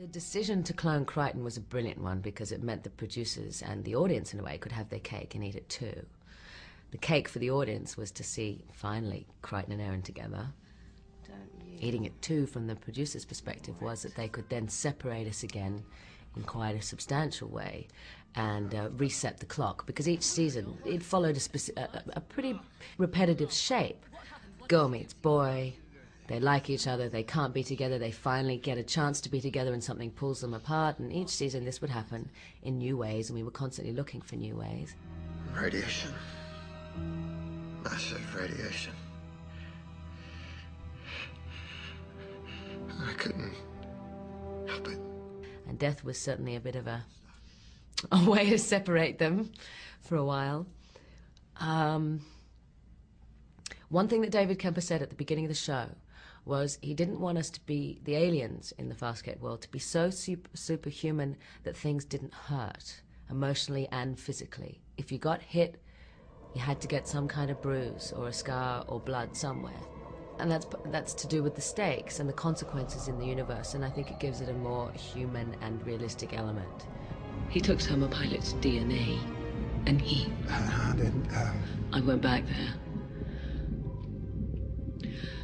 The decision to clone Crichton was a brilliant one because it meant the producers and the audience, in a way, could have their cake and eat it too. The cake for the audience was to see, finally, Crichton and Erin together. Eating it too, from the producer's perspective, was that they could then separate us again in quite a substantial way and reset the clock, because each season it followed a pretty repetitive shape. Girl meets boy, they like each other, they can't be together, they finally get a chance to be together and something pulls them apart, and each season this would happen in new ways, and we were constantly looking for new ways. Radiation. Massive radiation. I couldn't help it. And death was certainly a bit of a way to separate them for a while. One thing that David Kemper said at the beginning of the show was he didn't want us to be, the aliens in the Farscape world, to be so superhuman that things didn't hurt, emotionally and physically. If you got hit, you had to get some kind of bruise or a scar or blood somewhere. And that's to do with the stakes and the consequences in the universe, and I think it gives it a more human and realistic element. He took some of Pilot's DNA, and he... How did... I went back there.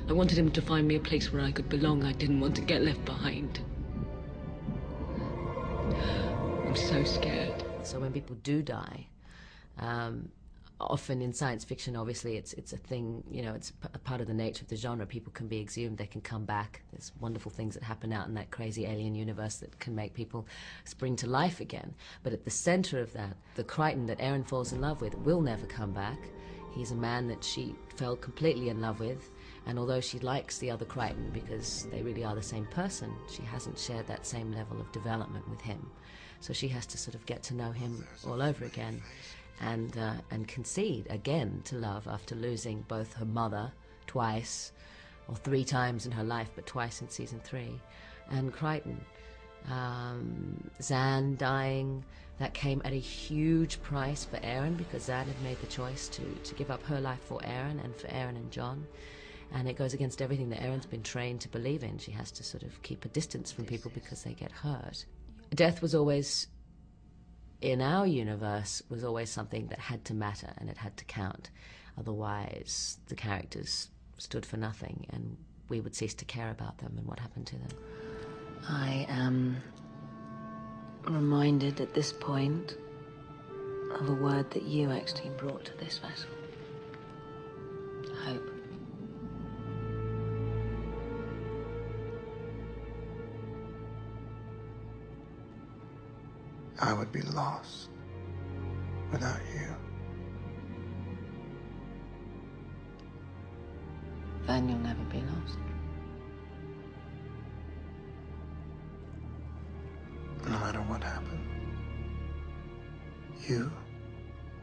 I wanted him to find me a place where I could belong. I didn't want to get left behind. I'm so scared. So when people do die, often in science fiction, obviously, it's a thing, you know, it's a part of the nature of the genre. People can be exhumed, they can come back. There's wonderful things that happen out in that crazy alien universe that can make people spring to life again. But at the center of that, the Crichton that Erin falls in love with will never come back. He's a man that she fell completely in love with, and although she likes the other Crichton because they really are the same person, she hasn't shared that same level of development with him. So she has to sort of get to know him all over again. And concede again to love after losing both her mother twice, or 3 times in her life, but twice in season 3, and Crichton. Zan dying, that came at a huge price for Erin, because Zan had made the choice to give up her life for Erin and for Erin and John. And it goes against everything that Erin's been trained to believe in. She has to sort of keep a distance from people because they get hurt. Death was always, in our universe, was always something that had to matter and it had to count. Otherwise, the characters stood for nothing and we would cease to care about them and what happened to them. I am reminded at this point of a word that you actually brought to this vessel. Hope. I would be lost without you. Then you'll never be lost. No matter what happened, you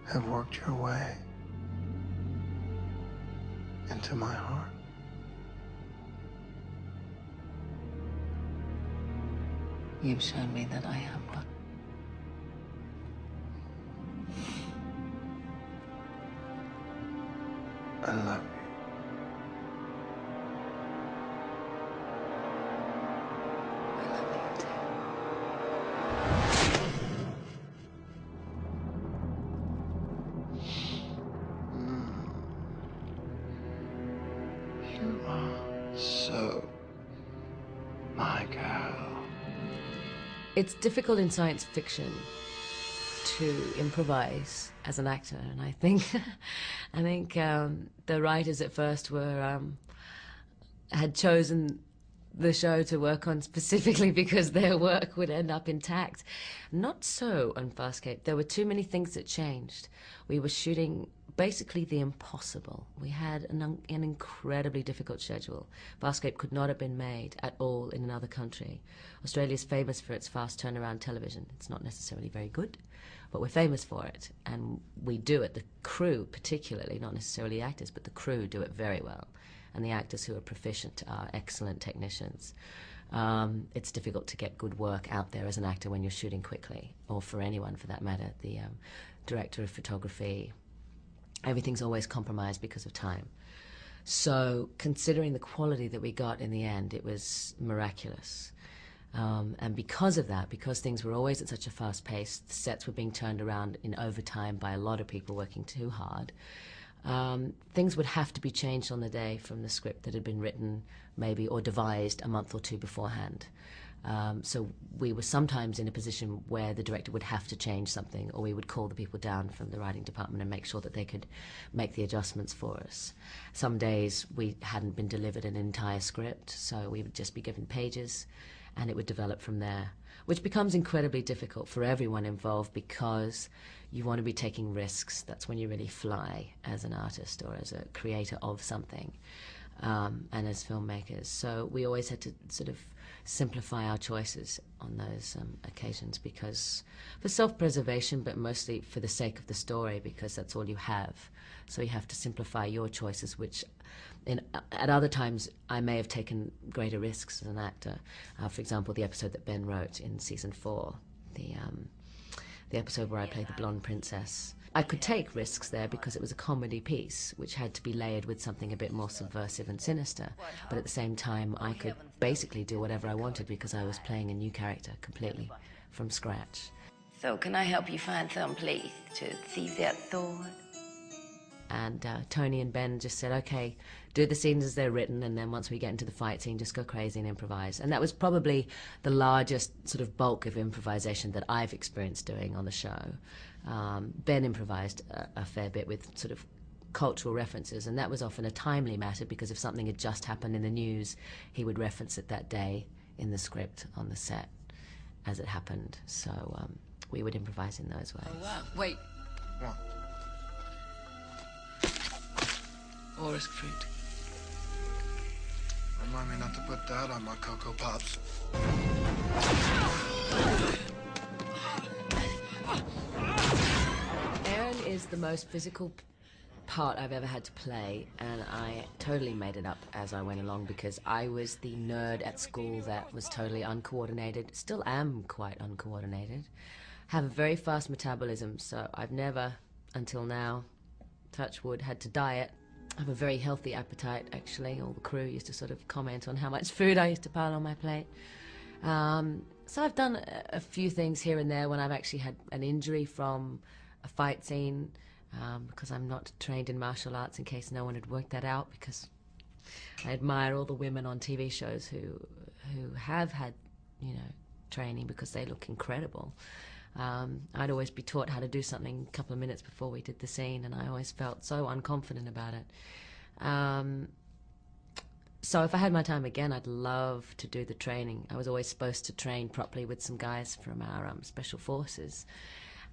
have worked your way into my heart. You've shown me that I am one. I love you. I love you too. You are so my girl. It's difficult in science fiction to improvise as an actor, and I think the writers at first were had chosen the show to work on specifically because their work would end up intact. Not so on Farscape. There were too many things that changed. We were shooting basically the impossible. We had an incredibly difficult schedule. Farscape could not have been made at all in another country. Australia is famous for its fast turnaround television. It's not necessarily very good, but we're famous for it, and we do it. The crew particularly, not necessarily actors, but the crew do it very well, and the actors who are proficient are excellent technicians. It's difficult to get good work out there as an actor when you're shooting quickly, or for anyone for that matter. The director of photography, everything's always compromised because of time. So considering the quality that we got in the end, it was miraculous. And because of that, because things were always at such a fast pace, the sets were being turned around in overtime by a lot of people working too hard, things would have to be changed on the day from the script that had been written maybe or devised a month or two beforehand. So we were sometimes in a position where the director would have to change something, or we would call the people down from the writing department and make sure that they could make the adjustments for us. Some days we hadn't been delivered an entire script, so we would just be given pages and it would develop from there, which becomes incredibly difficult for everyone involved because you want to be taking risks. That's when you really fly as an artist or as a creator of something, and as filmmakers. So we always had to sort of simplify our choices on those occasions, because for self-preservation, but mostly for the sake of the story, because that's all you have. So you have to simplify your choices, which at other times I may have taken greater risks as an actor. For example, the episode that Ben wrote in season 4, the episode where I played the blonde princess. I could take risks there because it was a comedy piece which had to be layered with something a bit more subversive and sinister, but at the same time I could basically do whatever I wanted because I was playing a new character completely from scratch. So can I help you find some place to seize that sword? And Tony and Ben just said, okay, do the scenes as they're written, and then once we get into the fight scene, just go crazy and improvise. And that was probably the largest sort of bulk of improvisation that I've experienced doing on the show. Ben improvised a fair bit with sort of cultural references, and that was often a timely matter because if something had just happened in the news, he would reference it that day in the script on the set as it happened. So we would improvise in those ways. Oh, wow. Wait. What? Orris fruit. Remind me not to put that on my Cocoa Pops. Aaron is the most physical part I've ever had to play, and I totally made it up as I went along because I was the nerd at school that was totally uncoordinated, still am quite uncoordinated, have a very fast metabolism, so I've never, until now, touch wood, had to diet. I have a very healthy appetite, actually. All the crew used to sort of comment on how much food I used to pile on my plate. So I've done a few things here and there when I've actually had an injury from a fight scene, because I'm not trained in martial arts, in case no one had worked that out, because I admire all the women on TV shows who have had, you know, training, because they look incredible. I'd always be taught how to do something a couple of minutes before we did the scene, and I always felt so unconfident about it. So if I had my time again, I'd love to do the training. I was always supposed to train properly with some guys from our special forces,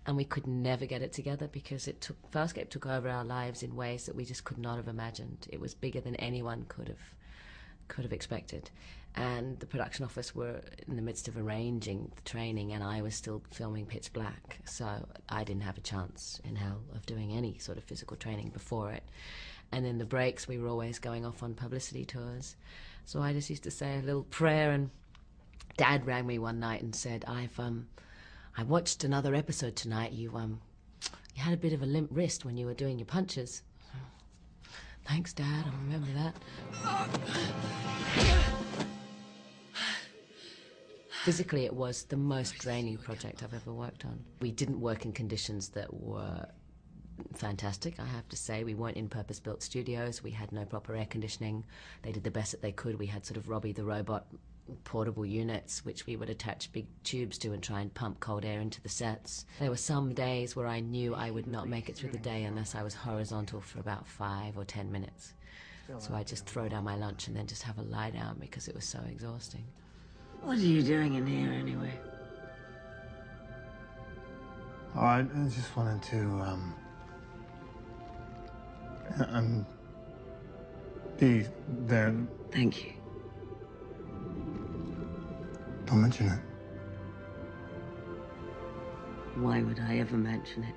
and we could never get it together because Farscape took over our lives in ways that we just could not have imagined. It was bigger than anyone could have expected. And the production office were in the midst of arranging the training, and I was still filming Pitch Black, so I didn't have a chance in hell of doing any sort of physical training before it. And in the breaks, we were always going off on publicity tours, so I just used to say a little prayer, and Dad rang me one night and said, I watched another episode tonight. You had a bit of a limp wrist when you were doing your punches. Thanks, Dad, I remember that. Physically, it was the most draining project I've ever worked on. We didn't work in conditions that were fantastic, I have to say. We weren't in purpose-built studios. We had no proper air conditioning. They did the best that they could. We had sort of Robbie the Robot portable units, which we would attach big tubes to and try and pump cold air into the sets. There were some days where I knew I would not make it through the day unless I was horizontal for about 5 or 10 minutes. So I'd just throw down my lunch and then just have a lie down because it was so exhausting. What are you doing in here, anyway? Oh, I just wanted to, be there. Thank you. Don't mention it. Why would I ever mention it?